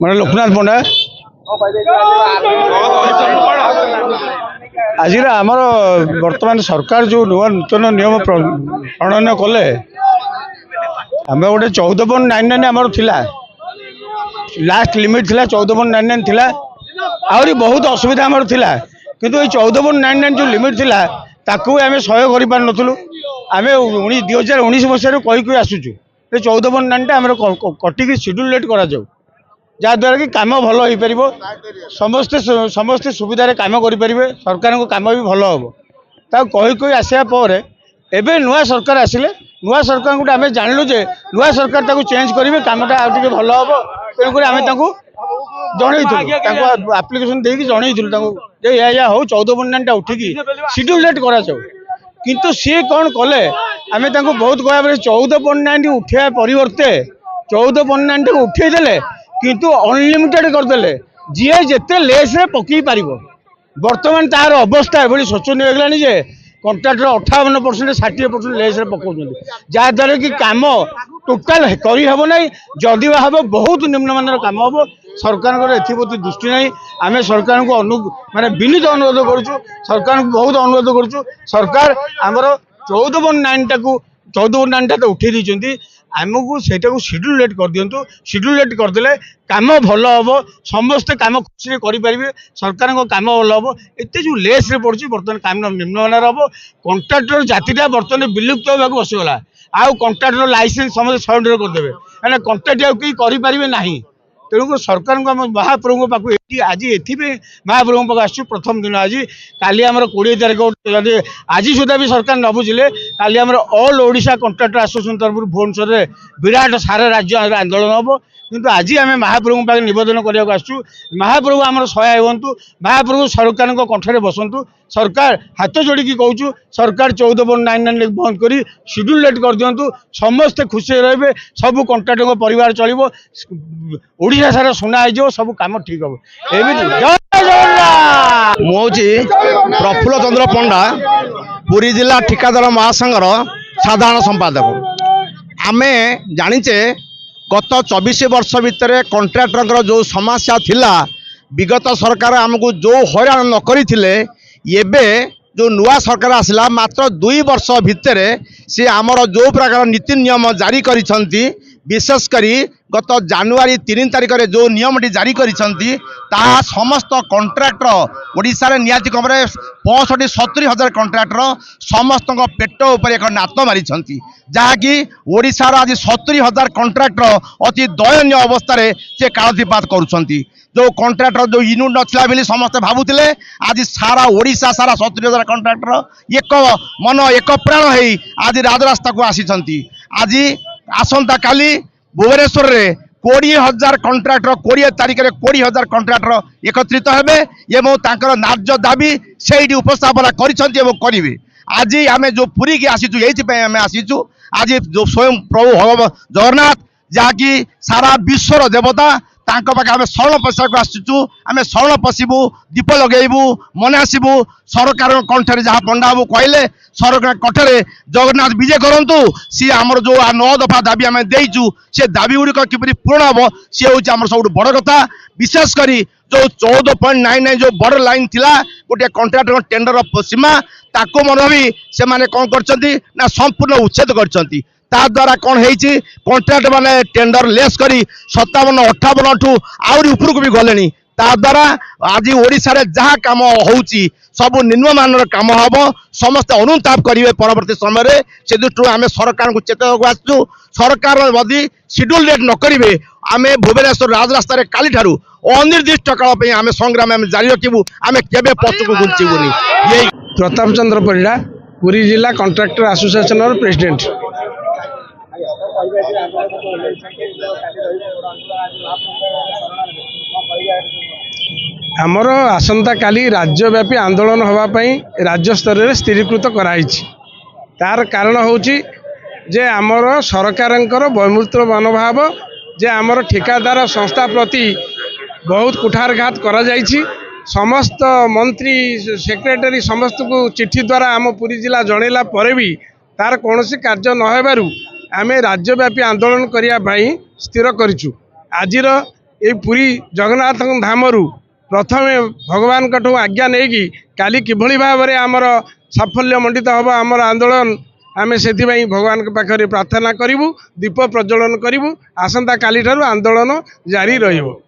ମାନେ ଲୋକନାଥ ପଣ୍ଡା आज आमर बर्तमान सरकार जो नुआ नूतन नियम प्रणयन कले आम गोटे 14.99 आमर थिला लास्ट लिमिट थिला 14.99 थिला आहरी बहुत असुविधा आमर थिला किंतु ये 14.99 जो लिमिट थिला ताकू आम सहयोग कर पार नथुलु आम 2019 मसीह कही आसुचु 14.99 आम कटिक शेड्यूल करा जाऊ जहाँद्वारा कि कम भल हो पार समस्ते समस्ते सुविधार कम करेंगे सरकार को कम भी भल हम कही कही आसापर एवं नुआ सरकार आसिले नुआ सरकार को आम जानलु जे नुआ सरकार ताको चेंज करेंगे कमटा आगे भल हम तेणुक आम जनईलु आप्लिकेसन देकी जनईलु या हो 14.99 उठिकी शेड्यूल डेट करा किंतु सी कौन कले आम बहुत कहया 14.99 उठा परिवर्ते 14.99 उठेदेले किंतु अनलिमिटेड करदे जी जिते लेस रे पकई पार बर्तमान तार अवस्था एभली शोचनीय होगलानी जे कंट्राक्टर 58% 60% लेस रे पकाउछन जहाँद्वारा कि कम टोटाल करहब ना जदि हम बहुत निम्नमान कम हम सरकार एप्रति दृष्टि ना आम सरकार को माने विनीत अनुरोध करुँ सरकार को बहुत अनुरोध करुँ सरकार आमर 14.99 को 14.99 तो उठे दी आमको सेटा को शेड्यूल डेट कर दिंतु शेड्यूल डेट करदे कम भल हम समस्ते कम खुशी करेंगे सरकार को कम भल हम एत जो लेस रे पड़ी बर्तमान कम निम्नमान हम कंट्राक्टर जातिटा बर्तमान विलुप्त होगा बसगला आउ कंट्राक्टर लाइसेंस समस्त सरेंडर करदे मैंने कंट्राक्ट आउ कहीं करें ना तेणुक सरकार को आम महाप्रभु पाक आज एथि महाप्रभु पाक आसु प्रथम दिन आज काली आमर 20 तारीख आज सुधा भी सरकार न बुझे काली आमर ऑल ओडिशा कंट्राक्टर एसोसिएशन तरफ भुवनेश्वर में विराट सारा राज्य आंदोलन हम किंतु आज आम महाप्रभु पाक निवेदन करने आसु महाप्रभु आमर सहाय हूँ महाप्रभु सरकार कंठे बसतु सरकार हाथ जोड़ी कहूँ सरकार 14.99 बंद कर शेड्यूल डेट कर दिंतु समस्ते खुशी रे सब कंट्राक्टर परिवार चलो ओडिशा सारा सुना हो सब कम ठीक हम मुझे प्रफुल्ल चंद्र पंडा पुरी जिला ठिकादार महासंघर साधारण संपादक आमे जानिचे गत 24 वर्ष भितर कंट्राक्टर जो समस्या थिला विगत सरकार आमको जो हैरान न करथिले एबे जो नुआ सरकार आसला मात्र 2 वर्ष भितर से आमर जो प्रकार नीति नियम जारी करिसंती विशेष करी गत जानुआरी 3 तारिख में जो नियमटी जारी करिसंती ता समस्त कंट्राक्टर ओडिशा रे नियाति कमरे 65-70 हजार कंट्राक्टर समस्त पेट उपर एक नात मारी जहाँकि ओडिशा रो आज 70 हजार कंट्राक्टर अति दयनीय अवस्था से कालतिपात करुछंती जो कंट्राक्टर जो यूनिट नथिला बेली समस्त भावुले आज सारा ओडिशा सारा 70 हजार कंट्राक्टर एक मन एक प्राण है आज राजरास्ता को आसी आज आसंता काली भुवनेश्वर रे 20 हजार कंट्राक्टर 20 तारिख में 20 हजार कंट्राक्टर एकत्रित हेबे एवं तांकर न्याय्य दाबी से उपस्थापना करेंगे आज आम जो पुरी की आसीचु ये आम आसीचु आज जो स्वयं प्रभु जगन्नाथ जहाँकि सारा विश्वर देवता तांको पाखे आम शरण पशा को आसुचु आम शरण पशिबू दीप लगेबू मन आसबू सरकार कंठे जहाँ पंडा बाबू कहले सरकार कंठे जगन्नाथ विजय करंतु सी आमर जो 9 दफा दाबी आम देचु से दाबी गुड़िक किपरि पूर्ण हम सी हूँ आम सब बड़ कथा विशेष करी जो 14.99 जो बॉर्डर लाइन थिला गोटे कंट्राक्टर टेंडर सीमा ताको मन भी से माने कौन करछंती ना संपूर्ण उच्छेद करछंती ता द्वारा कौन है कंट्राक्ट माने टेंडर लेस करी 57-58 ठू आउरी उपरକୁ भी गलेनी ता द्वारा आज ओडिशा रे जहाँ काम होउची सब निम्नमानर काम हम समस्त अनुताप करेंगे परवर्ती समय से दृष्टि आम सरकार को चेतक आसु सरकार यदि शेड्यूल डेट न करेंगे आम भुवनेश्वर राजरास्ता काली ठारू अनिर्दिष्ट काल आम संग्राम जारी रखू आम केवे पछक घुंचबूनी यही प्रताप चंद्र परिडा पुरी जिला कंट्राक्टर एसोसिएशन प्रेसिडेंट आमर आसंता काली राज्यव्यापी आंदोलन होगापाई राज्य स्तर में स्थिरीकृत कराई तार कारण होची जे आमर सरकारंकर वैमूत्र मनोभाव जे आमर ठेकादार संस्था प्रति बहुत कुठारघात करा जाइछि समस्त मंत्री सेक्रेटरी समस्त को चिट्ठी द्वारा आम पुरी जिला जनइला परे भी तार कौन कार्य न होबारु आमे राज्यव्यापी आंदोलन करिया भाई स्थिर करिछु आजिर ये पुरी जगन्नाथ धामरू प्रथमे भगवान आज्ञा नहीं कि काली किभली भाव में आमर साफल्य मंडित हम आमर आंदोलन आमे से भगवान के पाखे प्रार्थना करूँ दीप प्रज्वलन करूँ आसंता काली ठारू आंदोलन जारी रहिबो।